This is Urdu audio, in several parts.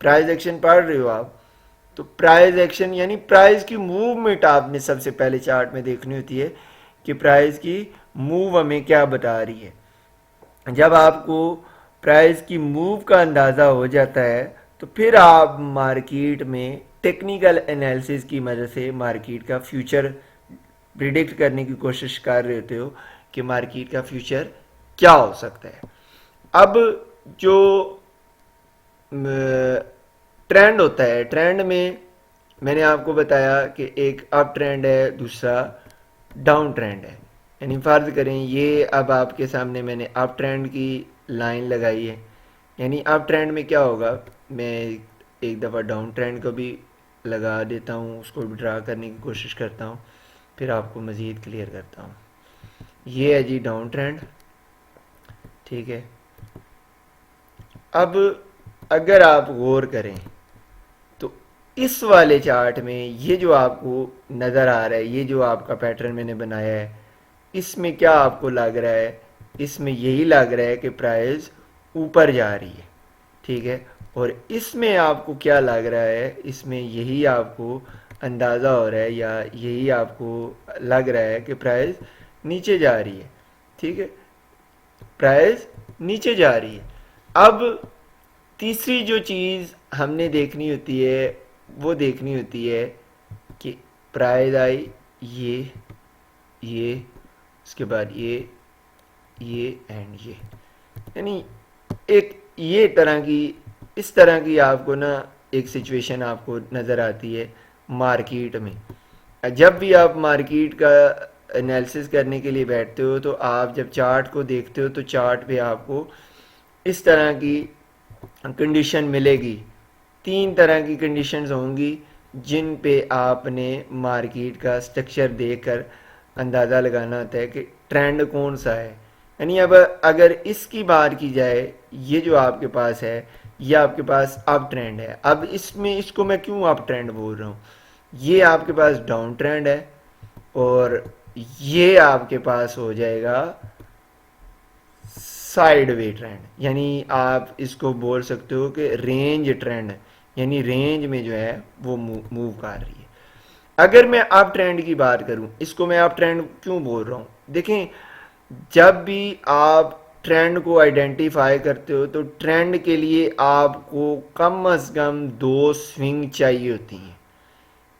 پرائز ایکشن پڑھ رہے ہو آپ، تو پرائز ایکشن یعنی پرائز کی موومنٹ آپ نے سب سے پہلے چارٹ میں دیکھنی ہوتی ہے کہ پرائز کی موو ہمیں کیا بتا رہی ہے۔ جب آپ کو پرائز کی موو کا اندازہ ہو جاتا ہے تو پھر آپ مارکیٹ میں ٹیکنیکل انالیسس کی مدد سے مارکیٹ کا فیوچر پریڈکٹ کرنے کی کوشش کر رہے ہوتے ہو کہ مارکیٹ کا فیوچر کیا ہو سکتا ہے۔ اب جو ٹرینڈ ہوتا ہے، ٹرینڈ میں نے آپ کو بتایا کہ ایک اپ ٹرینڈ ہے، دوسرا ڈاؤن ٹرینڈ ہے۔ یعنی فرض کریں یہ اب آپ کے سامنے میں نے اپ ٹرینڈ کی لائن لگائی ہے، یعنی اپ ٹرینڈ میں کیا ہوگا، میں ایک دفعہ ڈاؤن ٹرینڈ کو بھی لگا دیتا ہوں، اس کو بھی ڈرا کرنے کی کوشش کرتا ہوں، پھر آپ کو مزید کلیئر کرتا ہوں۔ یہ ہے جی ڈاؤن ٹرینڈ، ٹھیک ہے۔ اب اگر آپ غور کریں تو اس والے چارٹ میں یہ جو آپ کو نظر آ رہا ہے، یہ جو آپ کا پیٹرن میں نے بنایا ہے، اس میں کیا آپ کو لگ رہا ہے، اس میں یہی لگ رہا ہے کہ پرائز اوپر جا رہی ہے، ٹھیک ہے۔ اور اس میں آپ کو کیا لگ رہا ہے، اس میں یہی آپ کو اندازہ ہو رہا ہے یا یہی آپ کو لگ رہا ہے کہ پرائز نیچے جا رہی ہے، ٹھیک ہے، پرائز نیچے جا رہی ہے۔ اب تیسری جو چیز ہم نے دیکھنی ہوتی ہے وہ دیکھنی ہوتی ہے کہ پرائز آئی یہ اس کے بعد یہ اینڈ یہ، یعنی ایک یہ طرح کی اس طرح کی آپ کو نا ایک سچویشن آپ کو نظر آتی ہے مارکیٹ میں۔ جب بھی آپ مارکیٹ کا انالیسس کرنے کے لیے بیٹھتے ہو تو آپ جب چارٹ کو دیکھتے ہو تو چارٹ پہ آپ کو اس طرح کی کنڈیشن ملے گی، تین طرح کی کنڈیشنز ہوں گی جن پہ آپ نے مارکیٹ کا سٹرکچر دیکھ کر اندازہ لگانا ہوتا ہے کہ ٹرینڈ کون سا ہے۔ یعنی اب اگر اس کی بات کی جائے، یہ جو آپ کے پاس ہے یہ آپ کے پاس اپ ٹرینڈ ہے، اب اس میں اس کو میں کیوں اپ ٹرینڈ بول رہا ہوں، یہ آپ کے پاس ڈاؤن ٹرینڈ ہے اور یہ آپ کے پاس ہو جائے گا سائیڈ وے ٹرینڈ، یعنی آپ اس کو بول سکتے ہو کہ رینج ٹرینڈ، یعنی رینج میں جو ہے وہ موو کر رہی ہے۔ اگر میں اپ ٹرینڈ کی بات کروں، اس کو میں اپ ٹرینڈ کیوں بول رہا ہوں، دیکھیں جب بھی آپ ٹرینڈ کو آئیڈینٹیفائی کرتے ہو تو ٹرینڈ کے لیے آپ کو کم از کم دو سوئنگ چاہیے ہوتی ہیں،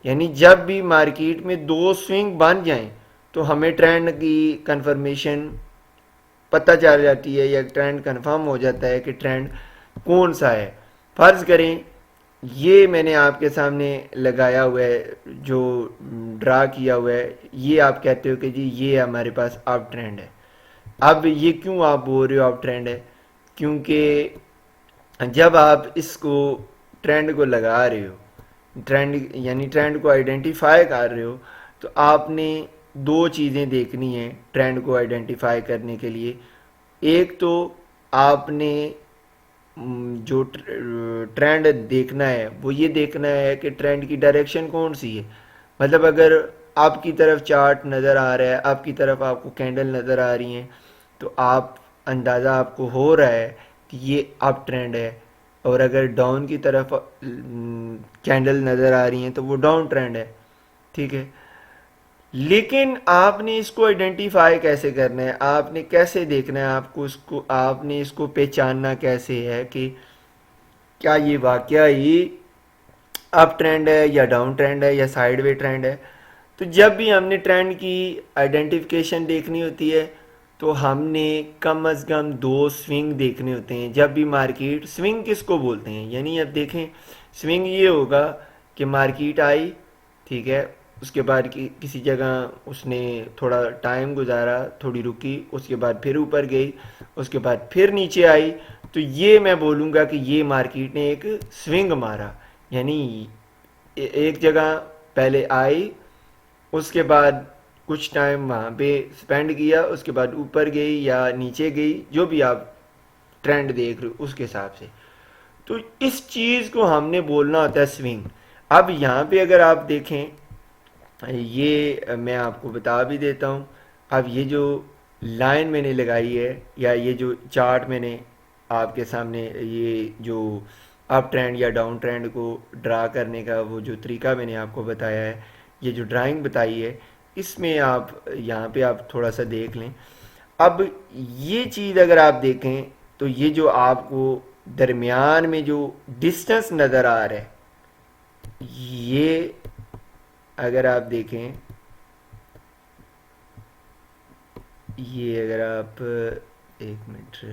یعنی جب بھی مارکیٹ میں دو سوئنگ بن جائیں تو ہمیں ٹرینڈ کی کنفرمیشن پتہ چل جاتی ہے یا ٹرینڈ کنفرم ہو جاتا ہے کہ ٹرینڈ کون سا ہے۔ فرض کریں یہ میں نے آپ کے سامنے لگایا ہوا ہے، جو ڈرا کیا ہوا ہے، یہ آپ کہتے ہو کہ جی یہ ہمارے پاس اپ ٹرینڈ ہے۔ اب یہ کیوں آپ بول رہے ہو اپ ٹرینڈ ہے، کیونکہ جب آپ اس کو ٹرینڈ کو لگا رہے ہو، ٹرینڈ یعنی ٹرینڈ کو آئیڈینٹیفائی کر رہے ہو، تو آپ نے دو چیزیں دیکھنی ہیں ٹرینڈ کو آئیڈینٹیفائی کرنے کے لیے۔ ایک تو آپ نے جو ٹرینڈ دیکھنا ہے وہ یہ دیکھنا ہے کہ ٹرینڈ کی ڈائریکشن کون سی ہے، مطلب اگر آپ کی طرف چارٹ نظر آ رہا ہے، آپ کی طرف آپ کو کینڈل نظر آ رہی ہیں تو آپ اندازہ آپ کو ہو رہا ہے کہ یہ اپ ٹرینڈ ہے، اور اگر ڈاؤن کی طرف کینڈل نظر آ رہی ہیں تو وہ ڈاؤن ٹرینڈ ہے، ٹھیک ہے۔ لیکن آپ نے اس کو آئیڈینٹیفائی کیسے کرنا ہے، آپ نے کیسے دیکھنا ہے، آپ نے اس کو پہچاننا کیسے ہے کہ کیا یہ واقعہ ہی اپ ٹرینڈ ہے یا ڈاؤن ٹرینڈ ہے یا سائیڈ وے ٹرینڈ ہے۔ تو جب بھی ہم نے ٹرینڈ کی آئیڈینٹیفیکیشن دیکھنی ہوتی ہے تو ہم نے کم از کم دو سوئنگ دیکھنے ہوتے ہیں۔ جب بھی مارکیٹ سوئنگ کس کو بولتے ہیں، یعنی اب دیکھیں سوئنگ یہ ہوگا کہ مارکیٹ آئی، ٹھیک ہے، اس کے بعد کسی جگہ اس نے تھوڑا ٹائم گزارا، تھوڑی رکی، اس کے بعد پھر اوپر گئی، اس کے بعد پھر نیچے آئی، تو یہ میں بولوں گا کہ یہ مارکیٹ نے ایک سوئنگ مارا، یعنی ایک جگہ پہلے آئی، اس کے بعد کچھ ٹائم وہاں پہ سپینڈ کیا، اس کے بعد اوپر گئی یا نیچے گئی، جو بھی آپ ٹرینڈ دیکھ رہے ہو اس کے حساب سے، تو اس چیز کو ہم نے بولنا ہوتا ہے سوئنگ۔ اب یہاں پہ اگر آپ دیکھیں، یہ میں آپ کو بتا بھی دیتا ہوں، اب یہ جو لائن میں نے لگائی ہے یا یہ جو چارٹ میں نے آپ کے سامنے یہ جو اپ ٹرینڈ یا ڈاؤن ٹرینڈ کو ڈرا کرنے کا وہ جو طریقہ میں نے آپ کو بتایا ہے، یہ جو ڈرائنگ بتائی ہے، اس میں آپ یہاں پہ آپ تھوڑا سا دیکھ لیں. اب یہ چیز اگر آپ دیکھیں تو یہ جو آپ کو درمیان میں جو ڈسٹنس نظر آ رہا ہے، یہ اگر آپ دیکھیں، یہ اگر آپ ایک منٹ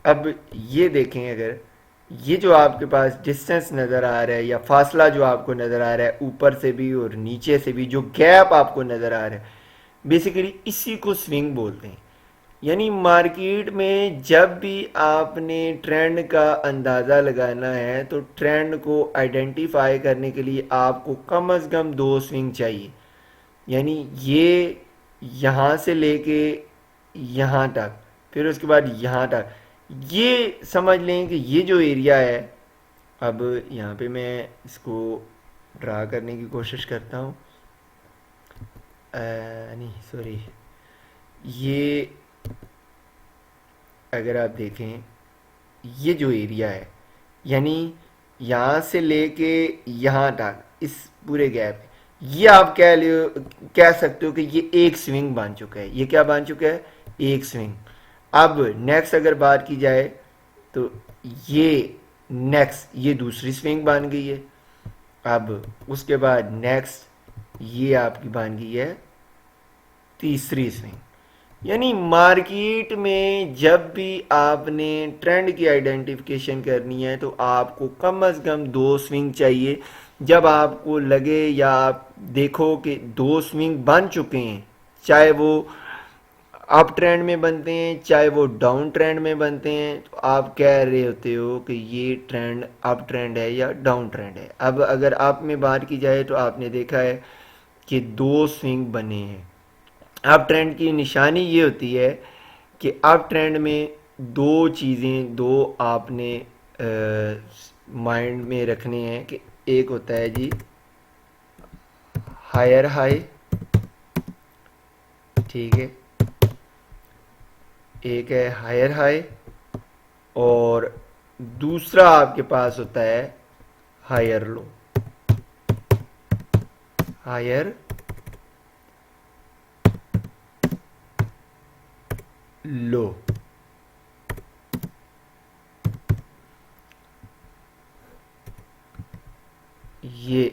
اب یہ دیکھیں، اگر یہ جو آپ کے پاس ڈسٹنس نظر آ رہا ہے یا فاصلہ جو آپ کو نظر آ رہا ہے اوپر سے بھی اور نیچے سے بھی، جو گیپ آپ کو نظر آ رہا ہے، بیسیکلی اسی کو سوئنگ بولتے ہیں. یعنی مارکیٹ میں جب بھی آپ نے ٹرینڈ کا اندازہ لگانا ہے تو ٹرینڈ کو آئیڈینٹیفائی کرنے کے لیے آپ کو کم از کم دو سوئنگ چاہیے. یعنی یہ یہاں سے لے کے یہاں تک، پھر اس کے بعد یہاں تک، یہ سمجھ لیں کہ یہ جو ایریا ہے. اب یہاں پہ میں اس کو ڈرا کرنے کی کوشش کرتا ہوں. نہیں سوری، یہ اگر آپ دیکھیں یہ جو ایریا ہے، یعنی یہاں سے لے کے یہاں تک اس پورے گیپ، یہ آپ کہہ سکتے ہو کہ یہ ایک سوئنگ بن چکا ہے. یہ کیا بن چکا ہے؟ ایک سوئنگ. اب نیکسٹ اگر بات کی جائے تو یہ نیکسٹ یہ دوسری سوئنگ بن گئی ہے. اب اس کے بعد نیکسٹ یہ آپ کی بن گئی ہے تیسری سوئنگ. یعنی مارکیٹ میں جب بھی آپ نے ٹرینڈ کی آئیڈینٹیفیکیشن کرنی ہے تو آپ کو کم از کم دو سوئنگ چاہیے. جب آپ کو لگے یا آپ دیکھو کہ دو سوئنگ بن چکے ہیں، چاہے وہ اپ ٹرینڈ میں بنتے ہیں چاہے وہ ڈاؤن ٹرینڈ میں بنتے ہیں، تو آپ کہہ رہے ہوتے ہو کہ یہ ٹرینڈ اپ ٹرینڈ ہے یا ڈاؤن ٹرینڈ ہے. اب اگر آپ میں بات کی جائے تو آپ نے دیکھا ہے کہ دو سوئنگ بنے ہیں. اپ ٹرینڈ کی نشانی یہ ہوتی ہے کہ اپ ٹرینڈ میں دو چیزیں، دو آپ نے مائنڈ میں رکھنے ہیں کہ ایک ہوتا ہے جی ہائر ہائی، ٹھیک ہے، ایک ہے ہائر ہائی، اور دوسرا آپ کے پاس ہوتا ہے ہائر لو. ہائر لو. یہ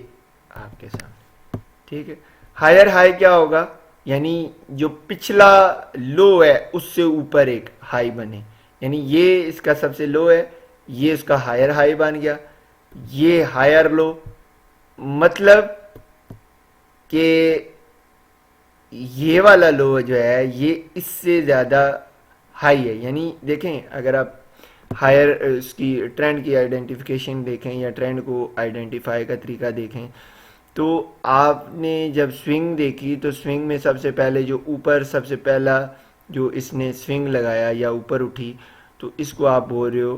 آپ کے سامنے، ٹھیک ہے. ہائر ہائی کیا ہوگا؟ یعنی جو پچھلا لو ہے اس سے اوپر ایک ہائی بنے. یعنی یہ اس کا سب سے لو ہے، یہ اس کا ہائر ہائی بن گیا. یہ ہائر لو، مطلب کہ یہ والا لو جو ہے یہ اس سے زیادہ ہائی ہے. یعنی دیکھیں، اگر آپ ہائر اس کی ٹرینڈ کی آئیڈینٹیفیکیشن دیکھیں یا ٹرینڈ کو آئیڈینٹیفائی کا طریقہ دیکھیں، تو آپ نے جب سوئنگ دیکھی تو سوئنگ میں سب سے پہلے جو اوپر سب سے پہلا جو اس نے سوئنگ لگایا یا اوپر اٹھی، تو اس کو آپ بول رہے ہو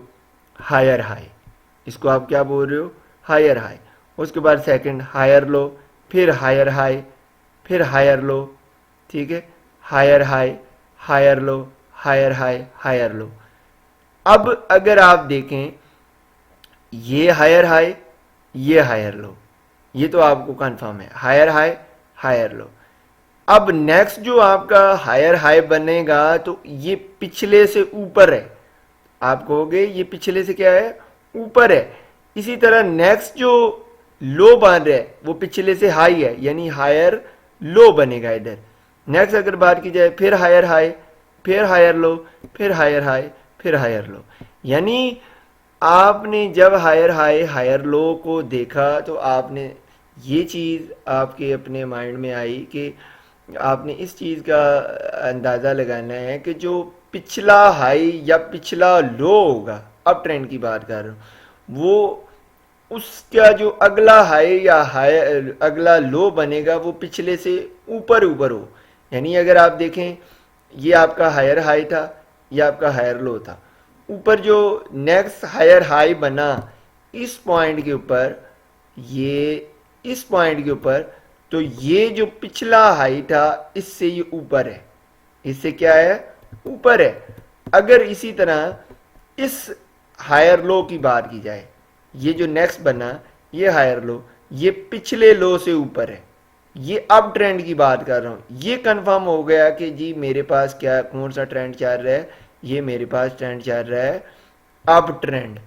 ہائر ہائی. اس کو آپ کیا بول رہے ہو؟ Higher high. اس کے بعد سیکنڈ ہائر لو، پھر ہائر ہائی، پھر ہائر لو، ٹھیک ہے، ہائر ہائی، ہائر لو، ہائر ہائی، ہائر لو. اب اگر آپ دیکھیں یہ ہائر ہائی، یہ ہائر لو، یہ تو آپ کو کنفرم ہے، ہائر ہائی، ہائر لو. اب نیکسٹ جو آپ کا ہائر ہائی بنے گا تو یہ پچھلے سے اوپر ہے. آپ کہو گے یہ پچھلے سے کیا ہے؟ اوپر ہے. اسی طرح نیکسٹ جو لو بن رہا ہے وہ پچھلے سے ہائی ہے، یعنی ہائر لو بنے گا ادھر. نیکسٹ اگر بات کی جائے پھر ہائر ہائی، پھر ہائر لو، پھر ہائر ہائی، پھر ہائر لو. یعنی آپ نے جب ہائر ہائی ہائر لو کو دیکھا تو آپ نے یہ چیز آپ کے اپنے مائنڈ میں آئی کہ آپ نے اس چیز کا اندازہ لگانا ہے کہ جو پچھلا ہائی یا پچھلا لو ہوگا، اب ٹرینڈ کی بات کر رہا ہوں، وہ اس کا جو اگلا ہائی یا اگلا لو بنے گا وہ پچھلے سے اوپر اوپر ہو. یعنی اگر آپ دیکھیں یہ آپ کا ہائر ہائی تھا، یہ آپ کا ہائر لو تھا، اوپر جو نیکسٹ ہائر ہائی بنا اس پوائنٹ کے اوپر، یہ اس پوائنٹ کے اوپر، تو یہ جو پچھلا ہائی تھا اس سے یہ اوپر ہے. اس سے کیا ہے؟ اوپر ہے. اگر اسی طرح اس ہائر لو کی بات کی جائے, یہ جو نیکسٹ بنا یہ ہائر لو, یہ پچھلے لو سے اوپر ہے, یہ اپ ٹرینڈ کی بات کر رہا ہوں. یہ کنفرم ہو گیا کہ جی میرے پاس کیا کون سا ٹرینڈ چل رہا ہے, یہ میرے پاس ٹرینڈ چل رہا ہے اپ ٹرینڈ.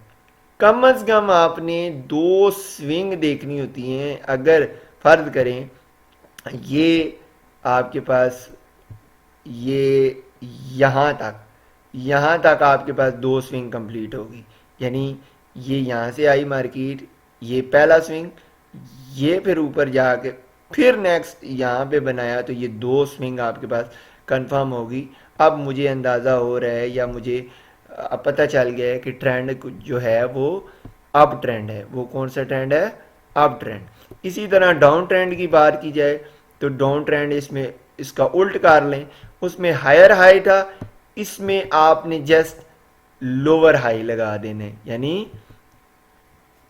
کم از کم آپ نے دو سوئنگ دیکھنی ہوتی ہیں. اگر فرض کریں یہ آپ کے پاس یہ یہاں تک آپ کے پاس دو سوئنگ کمپلیٹ ہوگی, یعنی یہ یہاں سے آئی مارکیٹ, یہ پہلا سوئنگ, یہ پھر اوپر جا کے پھر نیکسٹ یہاں پہ بنایا, تو یہ دو سوئنگ آپ کے پاس کنفرم ہوگی. اب مجھے اندازہ ہو رہا ہے یا مجھے پتہ چل گیا ہے کہ ٹرینڈ جو ہے وہ اپ ٹرینڈ ہے. وہ کون سا ٹرینڈ ہے؟ اپ ٹرینڈ. اسی طرح ڈاؤن ٹرینڈ کی بات کی جائے تو ڈاؤن ٹرینڈ اس کا الٹ کر لیں, اس میں ہائر ہائی تھا, اس میں آپ نے جسٹ لوور ہائی لگا دینے, یعنی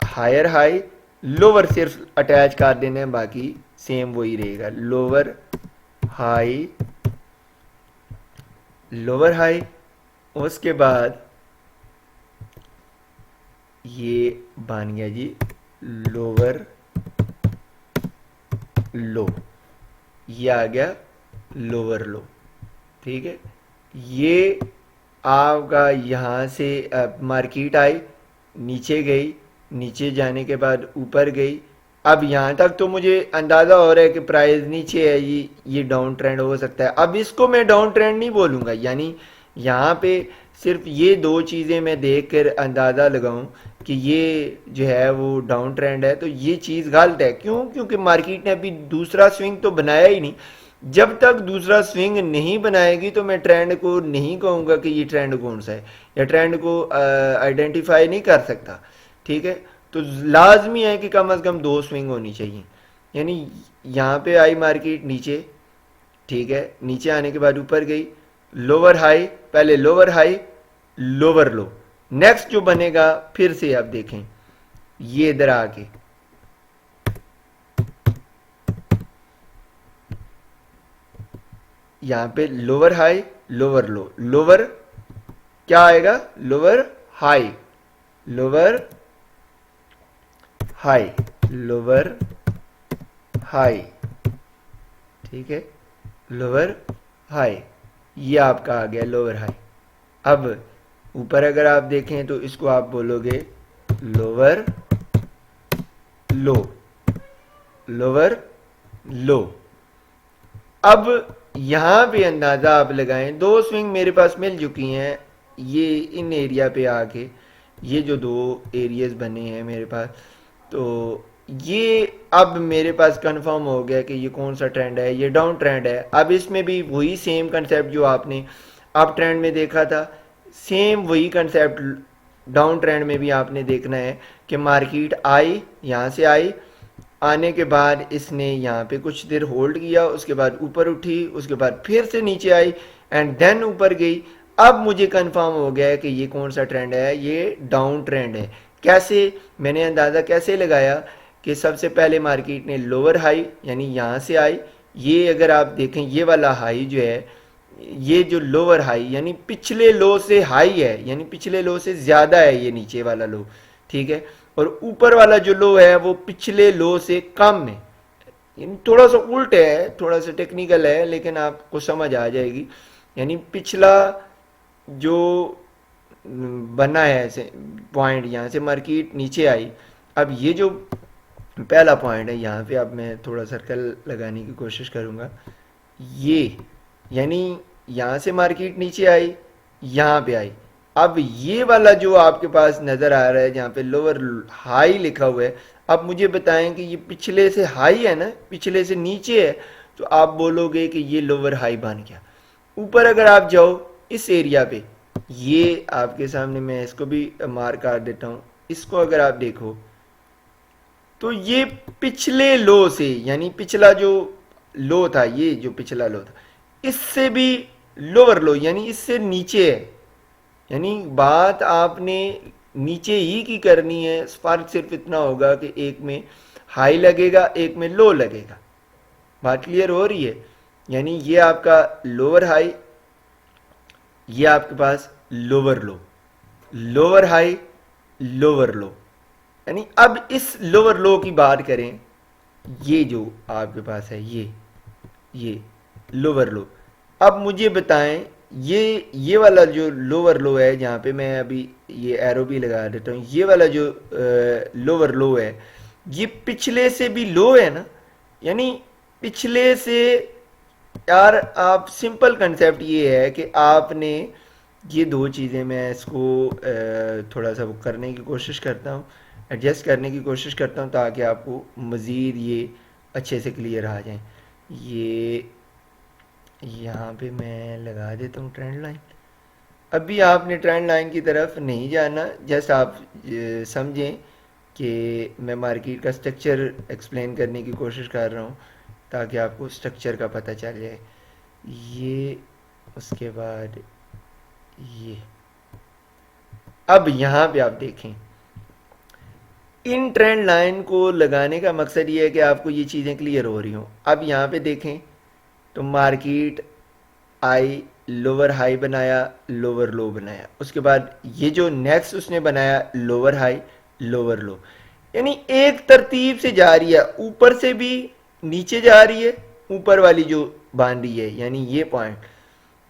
ہائر ہائی لوور صرف اٹیچ کر دینے, باقی سیم وہی رہے گا. لوور ہائی اس کے بعد یہ بن گیا جی لوور لو, یہ آ گیا لوور لو. ٹھیک ہے, یہ آپ کا یہاں سے مارکیٹ آئی, نیچے گئی, نیچے جانے کے بعد اوپر گئی. اب یہاں تک تو مجھے اندازہ ہو رہا ہے کہ پرائز نیچے ہے, یہ ڈاؤن ٹرینڈ ہو سکتا ہے. اب اس کو میں ڈاؤن ٹرینڈ نہیں بولوں گا, یعنی یہاں پہ صرف یہ دو چیزیں میں دیکھ کر اندازہ لگاؤں کہ یہ جو ہے وہ ڈاؤن ٹرینڈ ہے, تو یہ چیز غلط ہے. کیوں؟ کیونکہ مارکیٹ نے ابھی دوسرا سوئنگ تو بنایا ہی نہیں. جب تک دوسرا سوئنگ نہیں بنائے گی تو میں ٹرینڈ کو نہیں کہوں گا کہ یہ ٹرینڈ کون سا ہے, یا ٹرینڈ کو آئیڈینٹیفائی نہیں کر سکتا. ٹھیک ہے, تو لازمی ہے کہ کم از کم دو سوئنگ ہونی چاہیے. یعنی یہاں پہ آئی مارکیٹ نیچے, ٹھیک ہے, نیچے آنے کے بعد اوپر گئی, لوور ہائی, پہلے لوور ہائی لوور لو, نیکسٹ جو بنے گا پھر سے آپ دیکھیں یہ ادھر آ کے یہاں پہ lower high lower low, lower کیا آئے گا؟ Lower high, lower high, lower high. ٹھیک ہے, لوور ہائی, یہ آپ کا آ گیا لوور ہائی. اب اوپر اگر آپ دیکھیں تو اس کو آپ بولو گے لوور لو, لوور لو. اب یہاں پہ اندازہ آپ لگائیں, دو سوئنگ میرے پاس مل چکی ہیں. یہ ان ایریا پہ آ کے یہ جو دو ایریاز بنے ہیں میرے پاس, تو یہ اب میرے پاس کنفرم ہو گیا کہ یہ کون سا ٹرینڈ ہے, یہ ڈاؤن ٹرینڈ ہے. اب اس میں بھی وہی سیم کنسیپٹ جو آپ نے اپ ٹرینڈ میں دیکھا تھا, سیم وہی کنسیپٹ ڈاؤن ٹرینڈ میں بھی آپ نے دیکھنا ہے کہ مارکیٹ آئی, یہاں سے آئی, آنے کے بعد اس نے یہاں پہ کچھ دیر ہولڈ کیا, اس کے بعد اوپر اٹھی, اس کے بعد پھر سے نیچے آئی اینڈ دین اوپر گئی. اب مجھے کنفرم ہو گیا ہے کہ یہ کون سا ٹرینڈ ہے, یہ ڈاؤن ٹرینڈ ہے. کیسے؟ میں نے اندازہ کیسے لگایا کہ سب سے پہلے مارکیٹ نے لوور ہائی یعنی یہاں سے آئی, یہ اگر آپ دیکھیں یہ والا ہائی جو ہے, یہ جو لوور ہائی یعنی پچھلے لو سے ہائی ہے, یعنی پچھلے لو سے زیادہ ہے یہ نیچے والا لو. ٹھیک ہے, اور اوپر والا جو لو ہے وہ پچھلے لو سے کم ہے. یعنی تھوڑا سا الٹ ہے, تھوڑا سا ٹیکنیکل ہے, لیکن آپ کو سمجھ آ جائے گی. یعنی پچھلا جو بنا ہے ایسے پوائنٹ, یہاں سے مارکیٹ نیچے آئی, اب یہ جو پہلا پوائنٹ ہے یہاں پہ اب میں تھوڑا سرکل لگانے کی کوشش کروں گا. یہ یعنی یہاں سے مارکیٹ نیچے آئی, یہاں پہ آئی. اب یہ والا جو آپ کے پاس نظر آ رہا ہے جہاں پہ لوور ہائی لکھا ہوا ہے, اب مجھے بتائیں کہ یہ پچھلے سے ہائی ہے نا, پچھلے سے نیچے ہے, تو آپ بولو گے کہ یہ لوور ہائی بن گیا. اوپر اگر آپ جاؤ اس ایریا پہ, یہ آپ کے سامنے میں اس کو بھی مارک کر دیتا ہوں, اس کو اگر آپ دیکھو تو یہ پچھلے لو سے یعنی پچھلا جو لو تھا, یہ جو پچھلا لو تھا اس سے بھی لوور لو یعنی اس سے نیچے ہے. یعنی بات آپ نے نیچے ہی کی کرنی ہے, فرق صرف اتنا ہوگا کہ ایک میں ہائی لگے گا ایک میں لو لگے گا. بات کلیئر ہو رہی ہے؟ یعنی یہ آپ کا لوور ہائی, یہ آپ کے پاس lower low, lower high, lower low, یعنی اب اس لوور لو کی بات کریں، یہ جو آپ کے پاس ہے یہ لوور لو، اب مجھے بتائیں یہ والا جو لوور لو ہے، جہاں پہ میں ابھی یہ ایرو بھی لگا دیتا ہوں، یہ والا جو لوور لو ہے، یہ پچھلے سے بھی لو ہے نا، یعنی پچھلے سے، یار آپ سمپل کنسیپٹ یہ ہے کہ آپ نے یہ دو چیزیں، میں اس کو تھوڑا سا وہ کرنے کی کوشش کرتا ہوں، ایڈجسٹ کرنے کی کوشش کرتا ہوں تاکہ آپ کو مزید یہ اچھے سے کلیئر آ جائیں. یہ یہاں پہ میں لگا دیتا ہوں ٹرینڈ لائن. ابھی آپ نے ٹرینڈ لائن کی طرف نہیں جانا، جسٹ آپ سمجھیں کہ میں مارکیٹ کا سٹرکچر ایکسپلین کرنے کی کوشش کر رہا ہوں تاکہ آپ کو سٹرکچر کا پتہ چل جائے. یہ اس کے بعد یہ، اب یہاں پہ آپ دیکھیں، ان ٹرینڈ لائن کو لگانے کا مقصد یہ ہے کہ آپ کو یہ چیزیں کلیئر ہو رہی ہوں. اب یہاں پہ دیکھیں تو مارکیٹ آئی، لوور ہائی بنایا، لوور لو بنایا، اس کے بعد یہ جو نیکسٹ اس نے بنایا لوور ہائی، لوور لو، یعنی ایک ترتیب سے جا رہی ہے، اوپر سے بھی نیچے جا رہی ہے، اوپر والی جو باندھ رہی ہے یعنی یہ پوائنٹ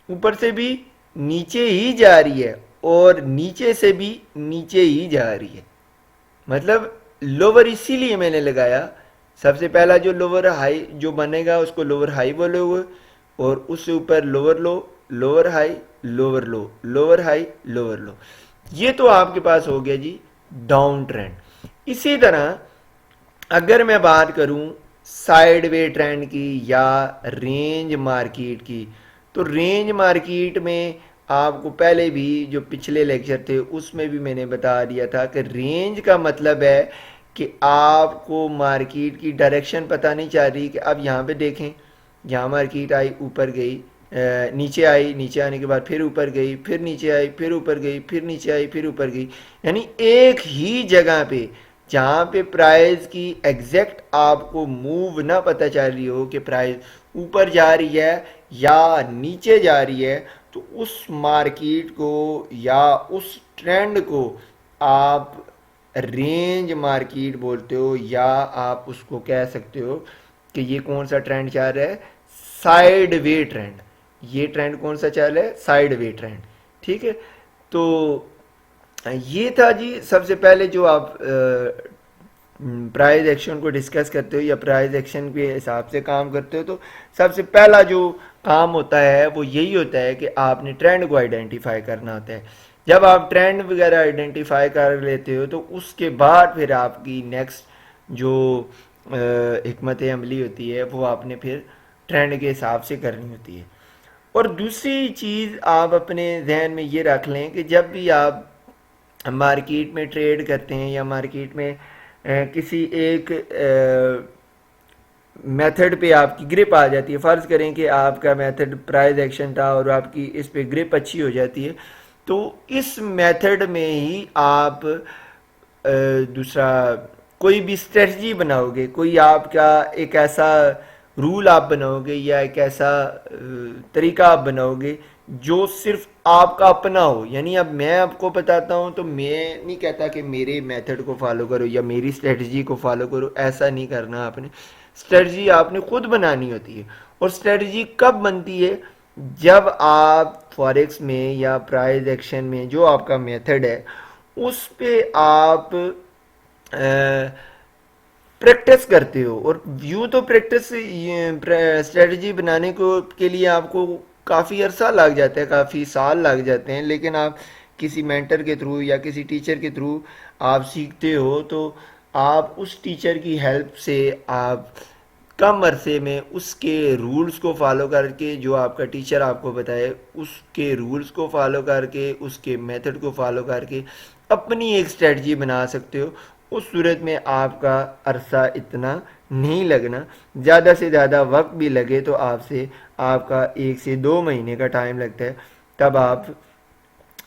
اوپر سے بھی نیچے ہی جا رہی ہے اور نیچے سے بھی نیچے ہی جا رہی ہے. مطلب لوور اسی لیے میں نے لگایا، سب سے پہلا جو لوور ہائی جو بنے گا اس کو لوور ہائی بولے ہوئے، اور اس سے اوپر lower low, lower high, lower low, lower high, lower لو. یہ تو آپ کے پاس ہو گیا جی ڈاؤن ٹرینڈ. اسی طرح اگر میں بات کروں سائیڈ وے ٹرینڈ کی یا رینج مارکیٹ کی، تو رینج مارکیٹ میں آپ کو پہلے بھی جو پچھلے لیکچر تھے اس میں بھی میں نے بتا دیا تھا کہ رینج کا مطلب ہے کہ آپ کو مارکیٹ کی ڈائریکشن پتہ نہیں چل رہی، کہ اب یہاں پہ دیکھیں، یہاں مارکیٹ آئی، اوپر گئی، نیچے آئی، نیچے آنے کے بعد پھر اوپر گئی، پھر نیچے آئی، پھر اوپر گئی، پھر نیچے آئی، پھر اوپر گئی، یعنی ایک ہی جگہ پہ جہاں پہ پرائز کی ایگزیکٹ آپ کو موو نہ پتہ چل رہی ہو کہ پرائز اوپر جا رہی ہے یا نیچے جا رہی ہے، تو اس مارکیٹ کو یا اس ٹرینڈ کو آپ رینج مارکیٹ بولتے ہو، یا آپ اس کو کہہ سکتے ہو کہ یہ کون سا ٹرینڈ چل رہا ہے، سائیڈ وے ٹرینڈ. یہ ٹرینڈ کون سا چل رہا ہے، سائیڈ وے ٹرینڈ. ٹھیک ہے، تو یہ تھا جی سب سے پہلے جو آپ پرائز ایکشن کو ڈسکس کرتے ہو یا پرائز ایکشن کے حساب سے کام کرتے ہو، تو سب سے پہلا جو کام ہوتا ہے وہ یہی ہوتا ہے کہ آپ نے ٹرینڈ کو آئیڈینٹیفائی کرنا ہوتا ہے. جب آپ ٹرینڈ وغیرہ آئیڈینٹیفائی کر لیتے ہو تو اس کے بعد پھر آپ کی نیکسٹ جو حکمت عملی ہوتی ہے وہ آپ نے پھر ٹرینڈ کے حساب سے کرنی ہوتی ہے. اور دوسری چیز آپ اپنے ذہن میں یہ رکھ لیں کہ جب بھی آپ مارکیٹ میں ٹریڈ کرتے ہیں یا مارکیٹ میں کسی ایک میتھڈ پہ آپ کی گرپ آ جاتی ہے، فرض کریں کہ آپ کا میتھڈ پرائز ایکشن تھا اور آپ کی اس پہ گرپ اچھی ہو جاتی ہے، تو اس میتھڈ میں ہی آپ دوسرا کوئی بھی اسٹریٹجی بناؤ گے، کوئی آپ کا ایک ایسا رول آپ بناؤ گے یا ایک ایسا طریقہ آپ بناؤ گے جو صرف آپ کا اپنا ہو. یعنی اب میں آپ کو بتاتا ہوں تو میں نہیں کہتا کہ میرے میتھڈ کو فالو کرو یا میری اسٹریٹجی کو فالو کرو، ایسا نہیں کرنا. آپ نے اسٹریٹجی آپ نے خود بنانی ہوتی ہے. اور اسٹریٹجی کب بنتی ہے، جب آپ فاریکس میں یا پرائز ایکشن میں جو آپ کا میتھڈ ہے اس پہ آپ پریکٹس کرتے ہو. اور یوں تو پریکٹس اسٹریٹجی بنانے کو کے لیے آپ کو کافی عرصہ لگ جاتا ہے، کافی سال لگ جاتے ہیں، لیکن آپ کسی مینٹر کے تھرو یا کسی ٹیچر کے تھرو آپ سیکھتے ہو تو آپ اس ٹیچر کی ہیلپ سے آپ کم عرصے میں اس کے رولز کو فالو کر کے، جو آپ کا ٹیچر آپ کو بتائے اس کے رولز کو فالو کر کے، اس کے میتھڈ کو فالو کر کے اپنی ایک اسٹریٹجی بنا سکتے ہو. اس صورت میں آپ کا عرصہ اتنا نہیں لگنا، زیادہ سے زیادہ وقت بھی لگے تو آپ کا 1 سے 2 مہینے کا ٹائم لگتا ہے، تب آپ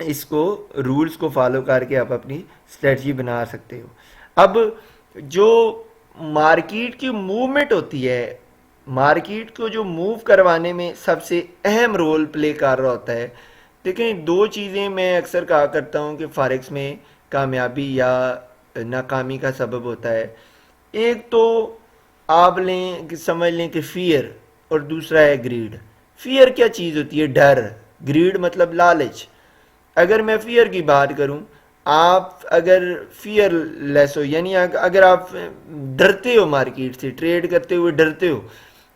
اس کو رولز کو فالو کر کے آپ اپنی اسٹریٹجی بنا سکتے ہو. اب جو مارکیٹ کی موومنٹ ہوتی ہے، مارکیٹ کو جو موو کروانے میں سب سے اہم رول پلے کر رہا ہوتا ہے، دیکھیں دو چیزیں میں اکثر کہا کرتا ہوں کہ فارکس میں کامیابی یا ناکامی کا سبب ہوتا ہے. ایک تو آپ لیں کہ سمجھ لیں کہ فیئر، اور دوسرا ہے گریڈ. فیئر کیا چیز ہوتی ہے؟ ڈر. گریڈ مطلب لالچ. اگر میں فیئر کی بات کروں، آپ اگر فیئر لیس ہو، یعنی اگر آپ ڈرتے ہو، مارکیٹ سے ٹریڈ کرتے ہوئے ڈرتے ہو،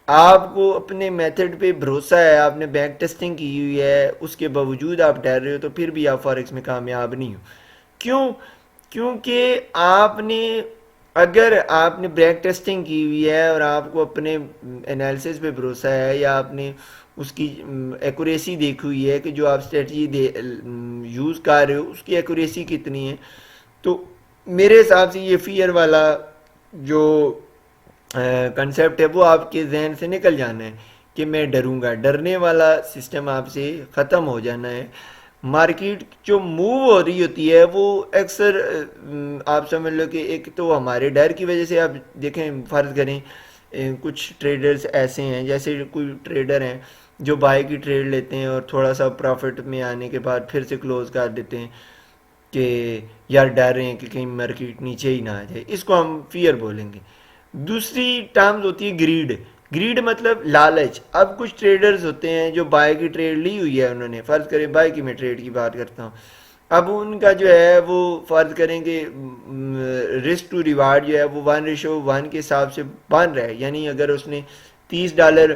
آپ کو اپنے میتھڈ پہ بھروسہ ہے، آپ نے بیک ٹیسٹنگ کی ہوئی ہے، اس کے باوجود آپ ڈر رہے ہو، تو پھر بھی آپ فارکس میں کامیاب نہیں ہو. کیوں؟ کیونکہ آپ نے، اگر آپ نے بیک ٹیسٹنگ کی ہوئی ہے اور آپ کو اپنے انالیسس پہ بھروسہ ہے، یا آپ نے اس کی ایکوریسی دیکھی ہوئی ہے کہ جو آپ اسٹریٹجی یوز کر رہے ہو اس کی ایکوریسی کتنی ہے، تو میرے حساب سے یہ فیئر والا جو کنسیپٹ ہے وہ آپ کے ذہن سے نکل جانا ہے کہ میں ڈروں گا. ڈرنے والا سسٹم آپ سے ختم ہو جانا ہے. مارکیٹ جو موو ہو رہی ہوتی ہے وہ اکثر آپ سمجھ لو کہ ایک تو ہمارے ڈر کی وجہ سے، آپ دیکھیں فرض کریں کچھ ٹریڈرز ایسے ہیں، جیسے کوئی ٹریڈر ہیں جو بائی کی ٹریڈ لیتے ہیں اور تھوڑا سا پروفٹ میں آنے کے بعد پھر سے کلوز کر دیتے ہیں کہ یار ڈر رہے ہیں کہ کہیں مارکیٹ نیچے ہی نہ آ جائے. اس کو ہم فیئر بولیں گے. دوسری ٹرمز ہوتی ہے گریڈ. گریڈ مطلب لالچ. اب کچھ ٹریڈرز ہوتے ہیں جو بائی کی ٹریڈ لی ہوئی ہے، انہوں نے فرض کریں بائی کی، میں ٹریڈ کی بات کرتا ہوں، اب ان کا جو ہے وہ فرض کریں کہ رسک ٹو ریوارڈ جو ہے وہ 1:1 کے حساب سے بن رہا ہے. یعنی اگر اس نے $30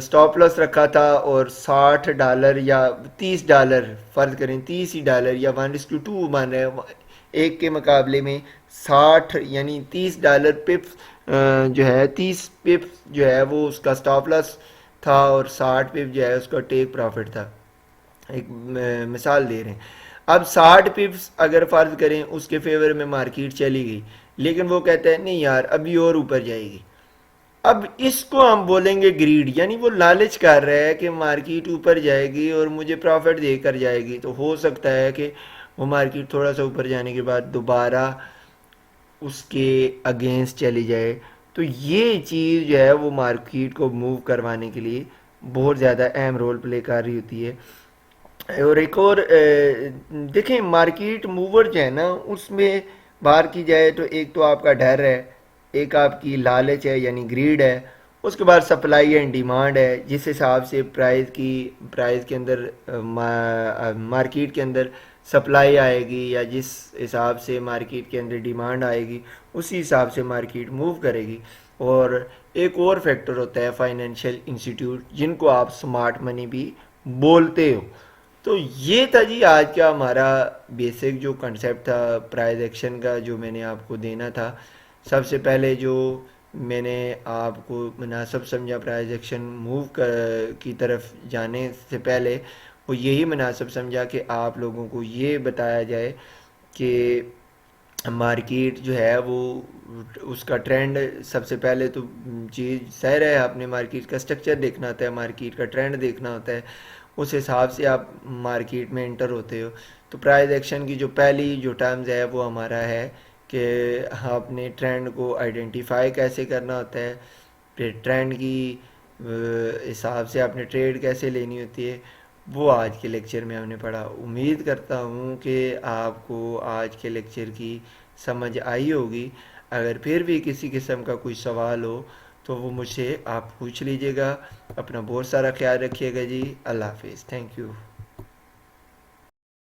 سٹاپ لاس رکھا تھا اور $60 یا $30 فرض کریں $30 یا 1:2 بن رہا ہے، ایک کے مقابلے میں 60 یعنی $30 پپس جو ہے 30 پپس جو ہے وہ اس کا سٹاپ لاس تھا اور 60 پپ جو ہے اس کا ٹیک پروفٹ تھا. ایک مثال دے رہے ہیں. اب 60 پپس اگر فرض کریں اس کے فیور میں مارکیٹ چلی گئی، لیکن وہ کہتا ہے نہیں یار ابھی اور اوپر جائے گی. اب اس کو ہم بولیں گے گریڈ. یعنی وہ لالچ کر رہا ہے کہ مارکیٹ اوپر جائے گی اور مجھے پروفٹ دے کر جائے گی. تو ہو سکتا ہے کہ وہ مارکیٹ تھوڑا سا اوپر جانے کے بعد دوبارہ اس کے اگینسٹ چلی جائے. تو یہ چیز جو ہے وہ مارکیٹ کو موو کروانے کے لیے بہت زیادہ اہم رول پلے کر رہی ہوتی ہے. اور ایک اور دیکھیں مارکیٹ موور جو ہے نا، اس میں بات کی جائے تو ایک تو آپ کا ڈر ہے، ایک آپ کی لالچ ہے یعنی گریڈ ہے، اس کے بعد سپلائی اینڈ ڈیمانڈ ہے. جس حساب سے پرائز کے اندر مارکیٹ کے اندر سپلائی آئے گی، یا جس حساب سے مارکیٹ کے اندر ڈیمانڈ آئے گی، اسی حساب سے مارکیٹ موو کرے گی. اور ایک اور فیکٹر ہوتا ہے فائنینشیل انسٹیٹیوٹ، جن کو آپ سمارٹ منی بھی بولتے ہو. تو یہ تھا جی آج کا ہمارا بیسک جو کنسیپٹ تھا پرائز ایکشن کا، جو میں نے آپ کو دینا تھا. سب سے پہلے جو میں نے آپ کو مناسب سمجھا پرائز ایکشن موو کی طرف جانے سے پہلے، وہ یہی مناسب سمجھا کہ آپ لوگوں کو یہ بتایا جائے کہ مارکیٹ جو ہے وہ اس کا ٹرینڈ، سب سے پہلے تو چیز ظاہر ہے آپ نے مارکیٹ کا سٹرکچر دیکھنا ہوتا ہے، مارکیٹ کا ٹرینڈ دیکھنا ہوتا ہے، اس حساب سے آپ مارکیٹ میں انٹر ہوتے ہو. تو پرائز ایکشن کی جو پہلی جو ٹرمز ہے وہ ہمارا ہے کہ آپ نے ٹرینڈ کو آئیڈینٹیفائی کیسے کرنا ہوتا ہے، پھر ٹرینڈ کی حساب سے آپ نے ٹریڈ کیسے لینی ہوتی ہے، وہ آج کے لیکچر میں ہم نے پڑھا. امید کرتا ہوں کہ آپ کو آج کے لیکچر کی سمجھ آئی ہوگی. اگر پھر بھی کسی قسم کا کوئی سوال ہو تو وہ مجھ سے آپ پوچھ لیجئے گا. اپنا بہت سارا خیال رکھیے گا جی. اللہ حافظ. Thank you.